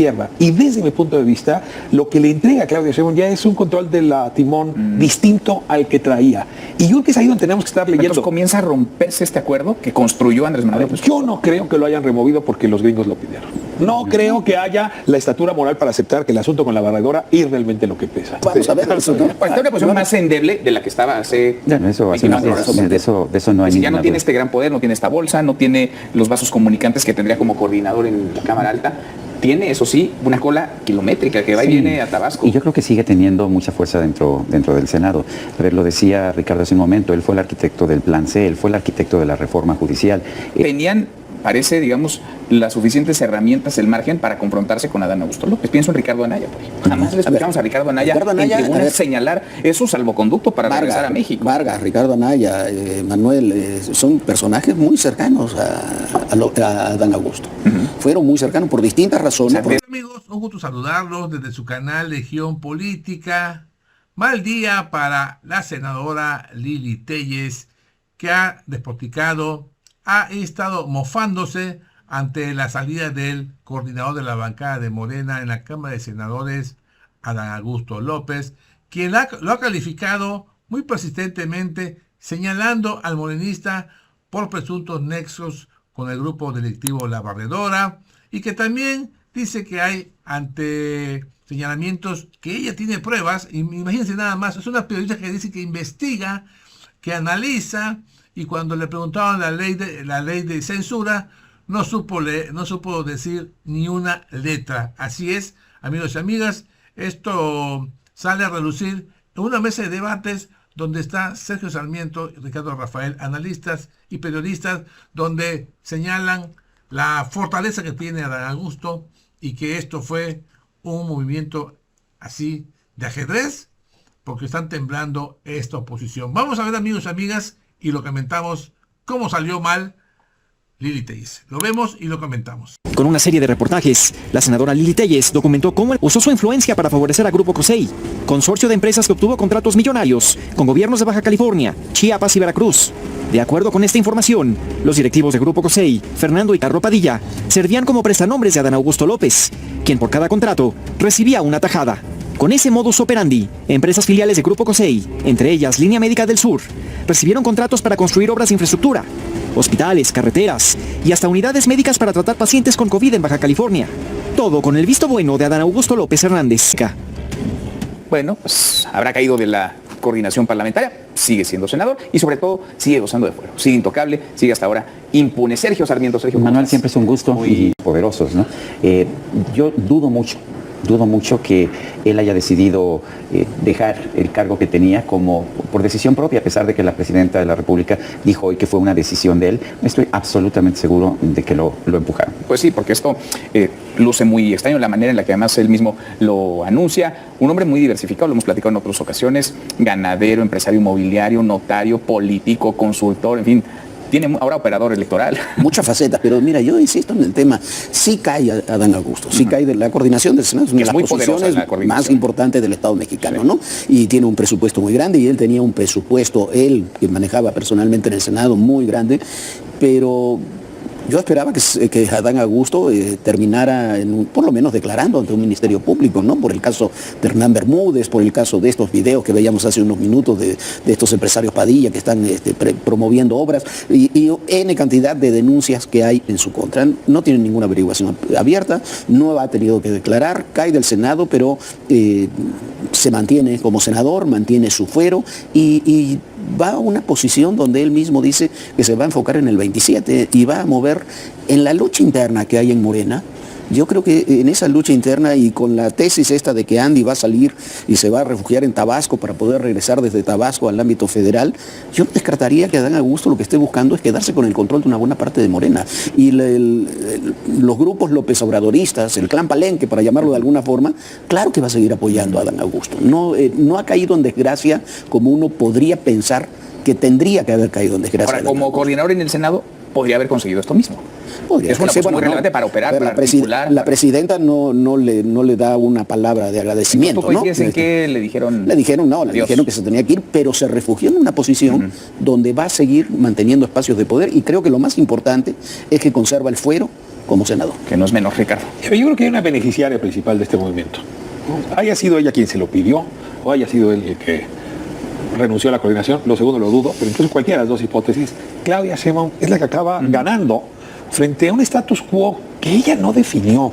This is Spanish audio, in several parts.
izquierda. Y desde mi punto de vista, lo que le entrega a Claudia Sheinbaum ya es un control del timón distinto al que traía. Y yo creo que es ahí donde tenemos que estar leyendo. Entonces comienza a romperse este acuerdo que construyó Andrés Manuel. Yo no creo que lo hayan removido porque los gringos lo pidieron. No creo que haya la estatura moral para aceptar que el asunto con la barredora es realmente lo que pesa. Vamos a ver eso, ¿no? Pues está una posición más endeble de la que estaba hace... De eso no hay ya no tiene este gran poder, no tiene esta bolsa, no tiene los vasos comunicantes que tendría como coordinador en la Cámara Alta. Tiene, eso sí, una cola kilométrica que va y viene a Tabasco. Y yo creo que sigue teniendo mucha fuerza dentro del Senado. A ver, lo decía Ricardo hace un momento, él fue el arquitecto del Plan C, él fue el arquitecto de la reforma judicial. Tenían, parece, digamos, las suficientes herramientas, el margen para confrontarse con Adán Augusto López. Pienso en Ricardo Anaya, por ejemplo. Jamás le escuchamos a Ricardo Anaya en tribuna señalar eso salvoconducto para regresar a México. Vargas, Ricardo Anaya, Manuel, son personajes muy cercanos a Adán Augusto. Fueron muy cercanos por distintas razones. Amigos, un gusto saludarlos desde su canal Legión Política. Mal día para la senadora Lili Téllez, que ha despotricado, ha estado mofándose ante la salida del coordinador de la bancada de Morena en la Cámara de Senadores, Adán Augusto López, quien lo ha calificado muy persistentemente, señalando al morenista por presuntos nexos con el grupo delictivo La Barredora, y que también dice que hay ante señalamientos que ella tiene pruebas. Y imagínense nada más, es una periodista que dice que investiga, que analiza, y cuando le preguntaban la ley de censura, no supo decir ni una letra. Así es, amigos y amigas, esto sale a relucir en una mesa de debates donde está Sergio Sarmiento y Ricardo Rafael, analistas y periodistas, donde señalan la fortaleza que tiene Adán Augusto y que esto fue un movimiento así de ajedrez, porque están temblando esta oposición. Vamos a ver, amigos y amigas, y lo comentamos cómo salió mal Lili Téllez. Lo vemos y lo comentamos. Con una serie de reportajes, la senadora Lili Téllez documentó cómo usó su influencia para favorecer a Grupo COSEI, consorcio de empresas que obtuvo contratos millonarios con gobiernos de Baja California, Chiapas y Veracruz. De acuerdo con esta información, los directivos de Grupo COSEI, Fernando y Carlo Padilla, servían como prestanombres de Adán Augusto López, quien por cada contrato recibía una tajada. Con ese modus operandi, empresas filiales de Grupo COSEI, entre ellas Línea Médica del Sur, recibieron contratos para construir obras de infraestructura, hospitales, carreteras y hasta unidades médicas para tratar pacientes con COVID en Baja California. Todo con el visto bueno de Adán Augusto López Hernández. Bueno, pues habrá caído de la coordinación parlamentaria, sigue siendo senador y sobre todo sigue gozando de fuero, sigue intocable, sigue hasta ahora impune. Sergio Sarmiento. Manuel, siempre es un gusto y poderosos, ¿no? Yo dudo mucho que él haya decidido dejar el cargo que tenía como por decisión propia, a pesar de que la presidenta de la República dijo hoy que fue una decisión de él. Estoy absolutamente seguro de que lo empujaron. Pues sí, porque esto luce muy extraño, la manera en la que además él mismo lo anuncia. Un hombre muy diversificado, lo hemos platicado en otras ocasiones, ganadero, empresario inmobiliario, notario, político, consultor, en fin. Tiene ahora operador electoral. Muchas facetas, pero mira, yo insisto en el tema, sí cae Adán Augusto, sí cae de la coordinación del Senado, es una de las posiciones más importantes del Estado mexicano, ¿no? Y tiene un presupuesto muy grande, y él tenía un presupuesto, él que manejaba personalmente en el Senado, muy grande, pero yo esperaba que Adán Augusto terminara por lo menos declarando ante un ministerio público, ¿no? Por el caso de Hernán Bermúdez, por el caso de estos videos que veíamos hace unos minutos de estos empresarios Padilla que están promoviendo obras y N cantidad de denuncias que hay en su contra. No tiene ninguna averiguación abierta, no ha tenido que declarar, cae del Senado, pero se mantiene como senador, mantiene su fuero y va a una posición donde él mismo dice que se va a enfocar en el 27 y va a mover en la lucha interna que hay en Morena. Yo creo que en esa lucha interna y con la tesis esta de que Andy va a salir y se va a refugiar en Tabasco para poder regresar desde Tabasco al ámbito federal, yo descartaría que Adán Augusto lo que esté buscando es quedarse con el control de una buena parte de Morena. Y los grupos López Obradoristas, el clan Palenque, para llamarlo de alguna forma, claro que va a seguir apoyando a Adán Augusto. No ha caído en desgracia como uno podría pensar que tendría que haber caído en desgracia. Ahora, como coordinador en el Senado, podría haber conseguido esto mismo. Es una posición muy relevante para operar, para articular. La presidenta no le da una palabra de agradecimiento. ¿Tú coincides en qué le dijeron? Le dijeron que se tenía que ir, pero se refugió en una posición donde va a seguir manteniendo espacios de poder y creo que lo más importante es que conserva el fuero como senador. Que no es menor, Ricardo. Yo creo que hay una beneficiaria principal de este movimiento. Haya sido ella quien se lo pidió, o haya sido él el que renunció a la coordinación, lo segundo lo dudo, pero incluso cualquiera de las dos hipótesis, Claudia Sheinbaum es la que acaba ganando frente a un status quo que ella no definió. O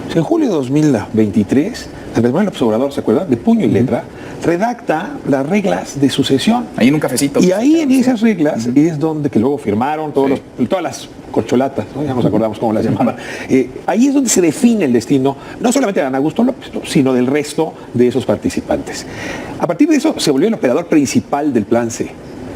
sea, en julio de 2023, Andrés Manuel López Obrador, ¿se acuerdan? De puño y letra, redacta las reglas de sucesión. Ahí en un cafecito. Y ahí en esas reglas es donde que luego firmaron todas las corcholatas, ¿no? Ya nos acordamos cómo las llamaban. Ahí es donde se define el destino, no solamente de Adán Augusto López, ¿no?, sino del resto de esos participantes. A partir de eso se volvió el operador principal del Plan C.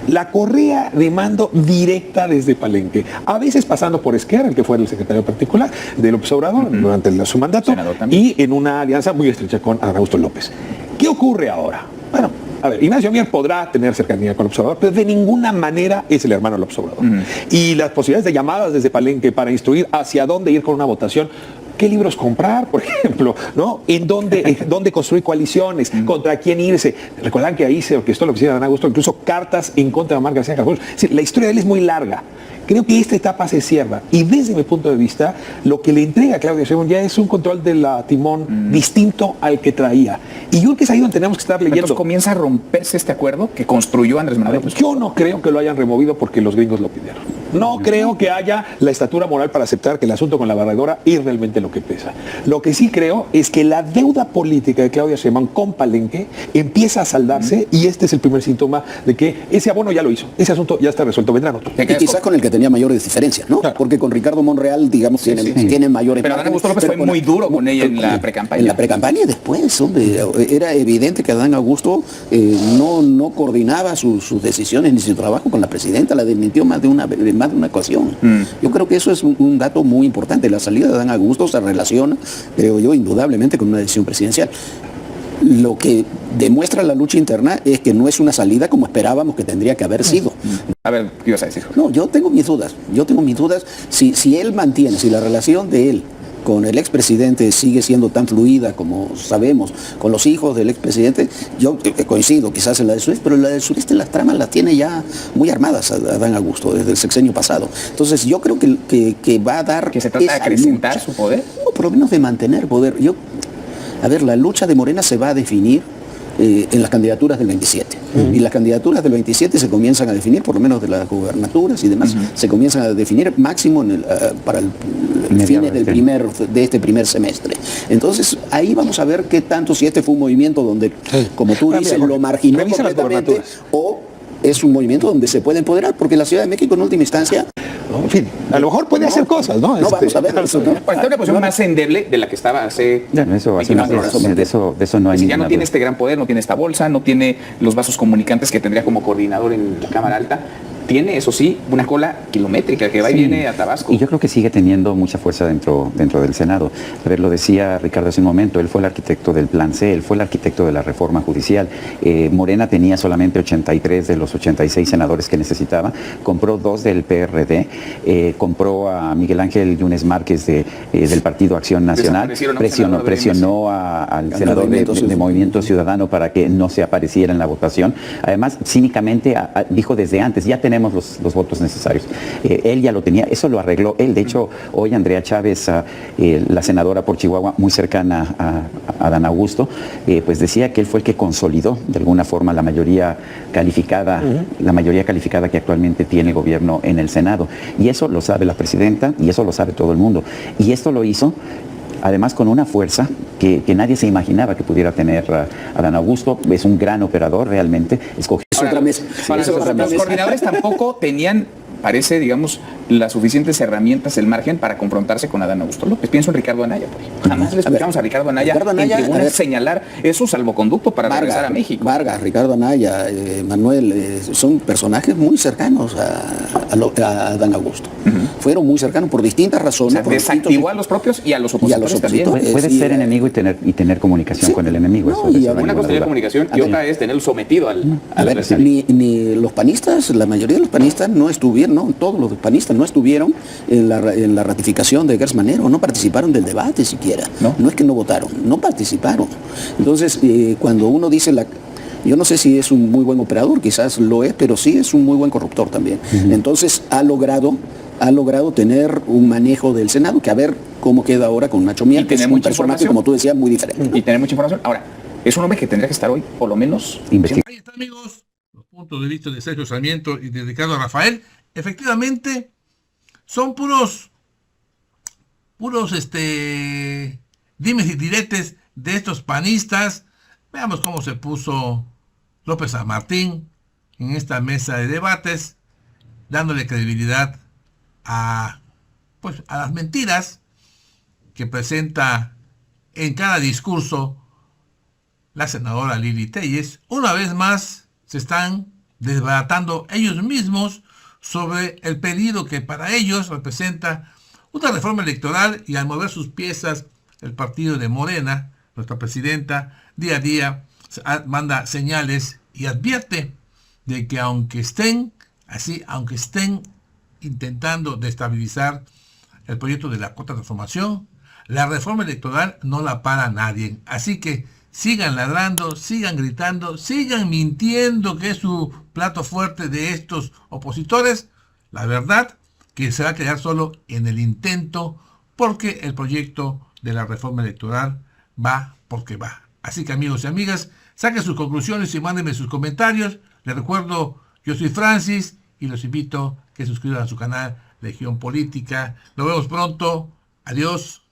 La correa de mando directa desde Palenque, a veces pasando por Esquerra, el que fue el secretario particular de López Obrador durante su mandato, y en una alianza muy estrecha con Adán Augusto López. ¿Qué ocurre ahora? Bueno, a ver, Ignacio Mier podrá tener cercanía con López Obrador, pero de ninguna manera es el hermano López Obrador. Y las posibilidades de llamadas desde Palenque para instruir hacia dónde ir con una votación, qué libros comprar, por ejemplo, ¿no? En dónde construir coaliciones, contra quién irse. Recuerdan que ahí se orquestó la oficina de Adán Augusto, incluso cartas en contra de Omar García Harfuch. Es decir, la historia de él es muy larga. Creo que esta etapa se cierra y desde mi punto de vista lo que le entrega a Claudia Sheinbaum ya es un control de la timón distinto al que traía. Y yo creo que es ahí donde tenemos que estar leyendo. Entonces comienza a romperse este acuerdo que construyó Andrés Manuel. Yo no creo que lo hayan removido porque los gringos lo pidieron. No creo que haya la estatura moral para aceptar que el asunto con la barredora es realmente lo que pesa. Lo que sí creo es que la deuda política de Claudia Sheinbaum con Palenque empieza a saldarse y este es el primer síntoma de que ese abono ya lo hizo. Ese asunto ya está resuelto. Vendrán otros. Y quizás con el que tenía mayores diferencias, ¿no? Claro. Porque con Ricardo Monreal, digamos, tiene mayores... Pero Adán Augusto López fue muy duro con ella en la precampaña. En la precampaña y después, hombre, era evidente que Adán Augusto no coordinaba sus decisiones ni su trabajo con la presidenta, la desmintió más de una ocasión. Yo creo que eso es un dato muy importante. La salida de Adán Augusto se relaciona, creo yo, indudablemente con una decisión presidencial. Lo que demuestra la lucha interna es que no es una salida como esperábamos que tendría que haber sido. A ver, ¿qué ibas a decir? No, yo tengo mis dudas. Si él mantiene, si la relación de él con el expresidente sigue siendo tan fluida como sabemos, con los hijos del expresidente, yo coincido quizás en la del sureste, pero en la del sureste las tramas las tiene ya muy armadas Adán Augusto desde el sexenio pasado. Entonces yo creo que va a dar... ¿Que se trata de acrecentar su poder? No, por lo menos de mantener poder. A ver, la lucha de Morena se va a definir en las candidaturas del 27. Y las candidaturas del 27 se comienzan a definir, por lo menos de las gubernaturas y demás, se comienzan a definir máximo para el fin de este primer semestre. Entonces, ahí vamos a ver qué tanto, si este fue un movimiento donde, como tú dices, lo marginó completamente, o es un movimiento donde se puede empoderar, porque la Ciudad de México en última instancia... En fin, a lo mejor puede hacer cosas, ¿no? Vamos a ver eso, ¿no? Pues está una posición más endeble de la que estaba hace... De eso no hay ya no tiene este gran poder, no tiene esta bolsa, no tiene los vasos comunicantes que tendría como coordinador en la Cámara Alta. Tiene, eso sí, una cola kilométrica que va y viene a Tabasco. Y yo creo que sigue teniendo mucha fuerza dentro del Senado. A ver, lo decía Ricardo hace un momento, él fue el arquitecto del Plan C, él fue el arquitecto de la reforma judicial. Morena tenía solamente 83 de los 86 senadores que necesitaba, compró 2 del PRD, compró a Miguel Ángel Yunes Márquez del Partido Acción Nacional, presionó al senador de Movimiento Ciudadano para que no se apareciera en la votación. Además, cínicamente dijo desde antes, ya tenemos los votos necesarios. Él ya lo tenía, eso lo arregló él. De hecho, hoy Andrea Chávez, la senadora por Chihuahua, muy cercana a Adán Augusto, pues decía que él fue el que consolidó de alguna forma la mayoría calificada, que actualmente tiene el gobierno en el Senado. Y eso lo sabe la presidenta y eso lo sabe todo el mundo. Y esto lo hizo además con una fuerza que nadie se imaginaba que pudiera tener Adán Augusto. Es un gran operador realmente. Escogió otra mesa. Los coordinadores tampoco tenían, parece, digamos, las suficientes herramientas, el margen para confrontarse con Adán Augusto López. Pienso en Ricardo Anaya, por ejemplo. Jamás le escuchamos a Ricardo Anaya en tribuna señalar su salvoconducto para regresar a México. Vargas, Ricardo Anaya, Manuel, son personajes muy cercanos a Adán Augusto. Fueron muy cercanos por distintas razones. O sea, desactivó a los propios y a los opositores también. Puede ser enemigo y tener comunicación con el enemigo. Una cosa es tener comunicación y otra es tenerlo sometido al ni los panistas, la mayoría de los panistas no estuvieron, no, todos los panistas no estuvieron en la ratificación de Gers Manero, no participaron del debate siquiera. No es que no votaron, no participaron. Entonces, cuando uno dice yo no sé si es un muy buen operador, quizás lo es, pero sí es un muy buen corruptor también. Entonces ha logrado ha logrado tener un manejo del Senado, que a ver cómo queda ahora con Nacho Mier, que es un personaje, como tú decías, muy diferente, ¿no? Y tener mucha información. Ahora, es un hombre que tendría que estar hoy, por lo menos, investigando. Ahí está, amigos, los puntos de vista de Sergio Sarmiento y de Ricardo Rafael. Efectivamente, son puros dimes y diretes de estos panistas. Veamos cómo se puso López San Martín en esta mesa de debates, dándole credibilidad a las mentiras que presenta en cada discurso la senadora Lili Téllez. Una vez más se están desbaratando ellos mismos sobre el peligro que para ellos representa una reforma electoral, y al mover sus piezas el partido de Morena, nuestra presidenta, día a día manda señales y advierte de que aunque estén intentando destabilizar el proyecto de la cuarta transformación, la reforma electoral no la para nadie. Así que sigan ladrando, sigan gritando, sigan mintiendo, que es su plato fuerte de estos opositores. La verdad que se va a quedar solo en el intento, porque el proyecto de la reforma electoral va porque va. Así que, amigos y amigas, saquen sus conclusiones y mándenme sus comentarios. Les recuerdo, yo soy Francis y los invito a que suscriban a su canal Legión Política. Nos vemos pronto. Adiós.